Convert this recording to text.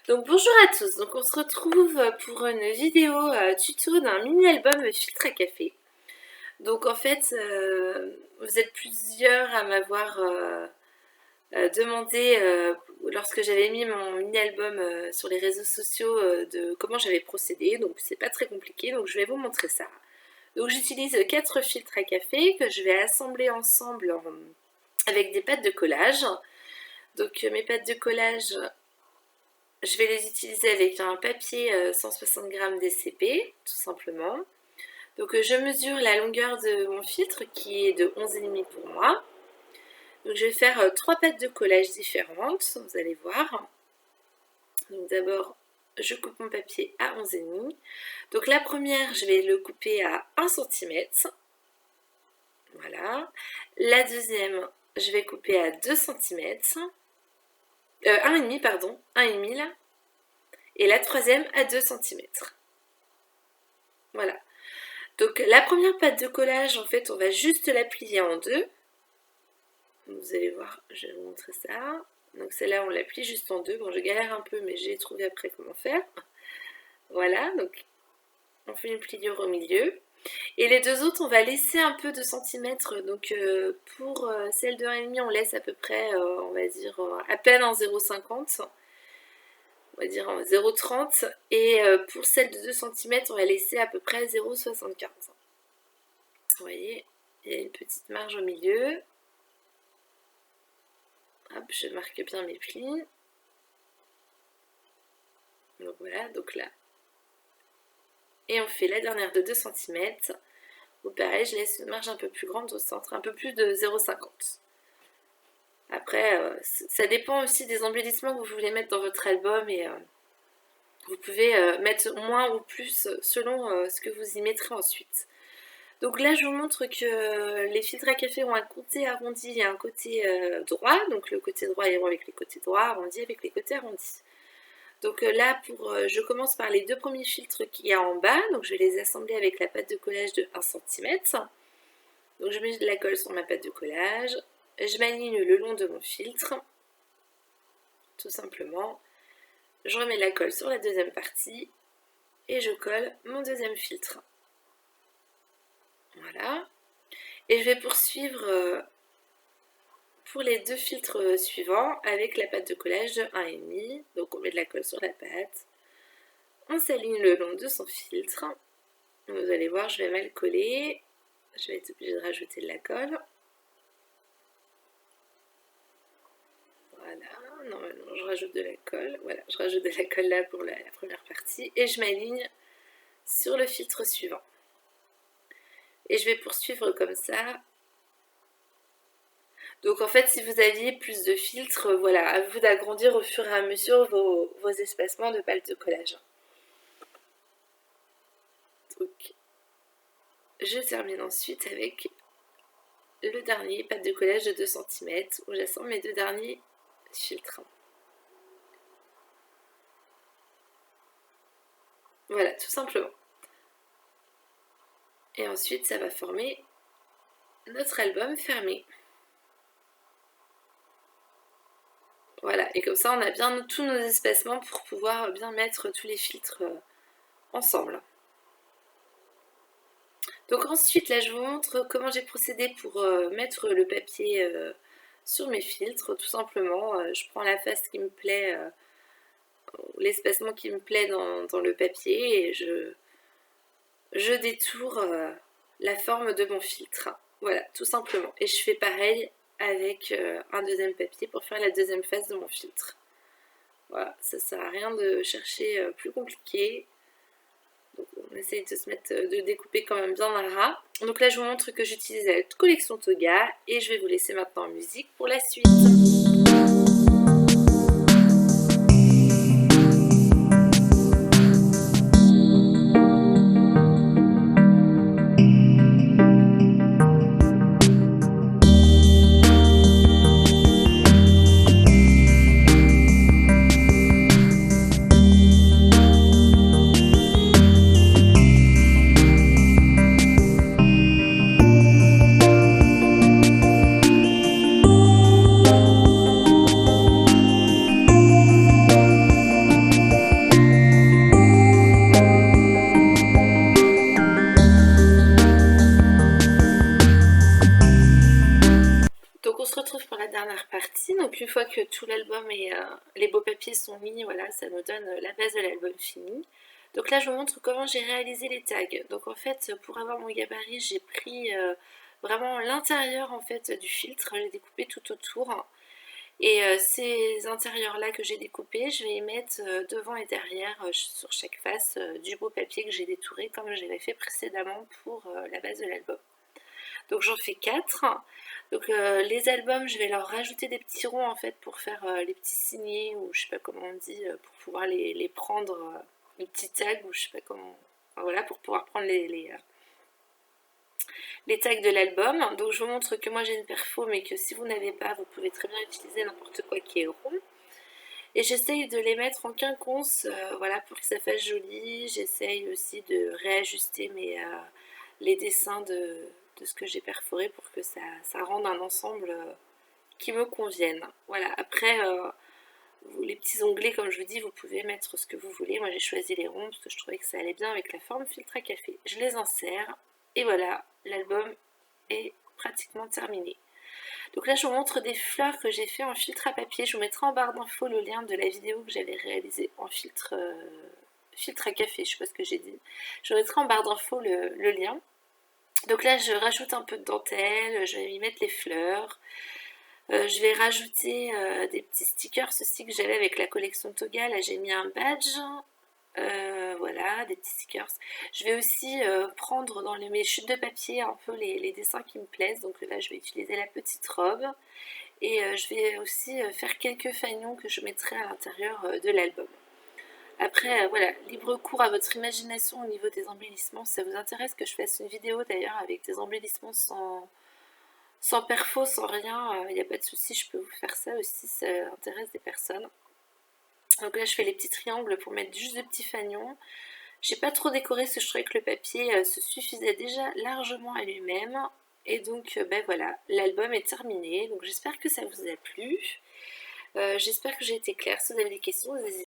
Donc bonjour à tous, donc on se retrouve pour une vidéo tuto d'un mini album filtre à café. Donc en fait, vous êtes plusieurs à m'avoir demandé lorsque j'avais mis mon mini album sur les réseaux sociaux de comment j'avais procédé, donc c'est pas très compliqué, donc je vais vous montrer ça. Donc j'utilise 4 filtres à café que je vais assembler ensemble avec des pâtes de collage. Donc mes pâtes de collage, je vais les utiliser avec un papier 160 g DCP, tout simplement. Donc je mesure la longueur de mon filtre qui est de 11,5 pour moi. Donc je vais faire 3 pâtes de collage différentes, vous allez voir. Donc d'abord, je coupe mon papier à 11,5. Donc la première, je vais le couper à 1 cm. Voilà. La deuxième, je vais couper à 2 cm. 1,5 pardon, 1,5 là. Et la troisième à 2 cm. Voilà. Donc la première pâte de collage, en fait, on va juste la plier en deux. Vous allez voir, je vais vous montrer ça. Donc celle-là, on la plie juste en deux. Bon, je galère un peu, mais j'ai trouvé après comment faire. Voilà, donc on fait une pliure au milieu. Et les deux autres, on va laisser un peu de centimètres. Donc pour celle de 1,5, on laisse à peu près, on va dire, à peine en 0,50. On va dire en 0,30. Et pour celle de 2 cm, on va laisser à peu près 0,75. Vous voyez, il y a une petite marge au milieu. Hop, je marque bien mes plis. Donc voilà, donc là. Et on fait la dernière de 2 cm. Ou pareil, je laisse une marge un peu plus grande au centre, un peu plus de 0,50. Après, ça dépend aussi des embellissements que vous voulez mettre dans votre album et vous pouvez mettre moins ou plus selon ce que vous y mettrez ensuite. Donc là, je vous montre que les filtres à café ont un côté arrondi et un côté droit. Donc le côté droit est rond avec les côtés droits, arrondi avec les côtés arrondis. Donc là, je commence par les deux premiers filtres qu'il y a en bas. Donc je vais les assembler avec la pâte de collage de 1 cm. Donc je mets de la colle sur ma pâte de collage. Je m'aligne le long de mon filtre, tout simplement. Je remets la colle sur la deuxième partie et je colle mon deuxième filtre. Voilà. Et je vais poursuivre pour les deux filtres suivants avec la pâte de collage de 1,5. Donc on met de la colle sur la pâte. On s'aligne le long de son filtre. Vous allez voir, je vais mal coller. Je vais être obligée de rajouter de la colle. Voilà, normalement je rajoute de la colle. Voilà, je rajoute de la colle là pour la première partie. Et je m'aligne sur le filtre suivant. Et je vais poursuivre comme ça. Donc en fait, si vous aviez plus de filtres, voilà, à vous d'agrandir au fur et à mesure vos espacements de pâte de collage. Donc, je termine ensuite avec le dernier pâte de collage de 2 cm où j'assemble mes deux derniers filtres. Voilà, tout simplement. Et ensuite, ça va former notre album fermé. Voilà, et comme ça, on a bien tous nos espacements pour pouvoir bien mettre tous les filtres ensemble. Donc ensuite, là, je vous montre comment j'ai procédé pour mettre le papier sur mes filtres. Tout simplement, je prends la face qui me plaît, l'espacement qui me plaît dans le papier et je détourne la forme de mon filtre. Voilà, tout simplement. Et je fais pareil avec un deuxième papier pour faire la deuxième face de mon filtre. Voilà, ça sert à rien de chercher plus compliqué. Donc on essaye de découper quand même bien un ras. Donc là je vous montre que j'utilise la collection Toga et je vais vous laisser maintenant en musique pour la suite. papiers sont mis, voilà, ça nous donne la base de l'album fini. Donc là, je vous montre comment j'ai réalisé les tags. Donc en fait, pour avoir mon gabarit, j'ai pris vraiment l'intérieur en fait du filtre, j'ai découpé tout autour. Et ces intérieurs-là que j'ai découpés, je vais y mettre devant et derrière, sur chaque face, du beau papier que j'ai détouré comme j'avais fait précédemment pour la base de l'album. Donc j'en fais 4. Donc les albums, je vais leur rajouter des petits ronds en fait pour faire les petits signets, ou je sais pas comment on dit, pour pouvoir les prendre, les petits tags, ou je sais pas comment. Enfin, voilà, pour pouvoir prendre les tags de l'album. Donc je vous montre que moi j'ai une perfo, mais que si vous n'avez pas, vous pouvez très bien utiliser n'importe quoi qui est rond. Et j'essaye de les mettre en quinconce, voilà, pour que ça fasse joli. J'essaye aussi de réajuster les dessins de ce que j'ai perforé pour que ça rende un ensemble qui me convienne. Voilà, après, les petits onglets, comme je vous dis, vous pouvez mettre ce que vous voulez. Moi j'ai choisi les ronds parce que je trouvais que ça allait bien avec la forme filtre à café. Je les insère et voilà, l'album est pratiquement terminé. Donc là, je vous montre des fleurs que j'ai fait en filtre à papier. Je vous mettrai en barre d'infos le lien de la vidéo que j'avais réalisée en filtre à café. Je sais pas ce que j'ai dit. Je vous mettrai en barre d'infos le lien. Donc là, je rajoute un peu de dentelle. Je vais y mettre les fleurs. Je vais rajouter des petits stickers aussi que j'avais avec la collection Toga. Là, j'ai mis un badge. Voilà, des petits stickers. Je vais aussi prendre dans mes chutes de papier un peu les dessins qui me plaisent. Donc là, je vais utiliser la petite robe. Et je vais aussi faire quelques fanions que je mettrai à l'intérieur de l'album. Après, voilà, libre cours à votre imagination au niveau des embellissements. Si ça vous intéresse que je fasse une vidéo d'ailleurs avec des embellissements sans perfo, sans rien, il n'y a pas de souci, je peux vous faire ça aussi, ça intéresse des personnes. Donc là, je fais les petits triangles pour mettre juste de petits fanions. J'ai pas trop décoré parce que je trouvais que le papier se suffisait déjà largement à lui-même. Et donc, ben voilà, l'album est terminé. Donc j'espère que ça vous a plu. J'espère que j'ai été claire. Si vous avez des questions, n'hésitez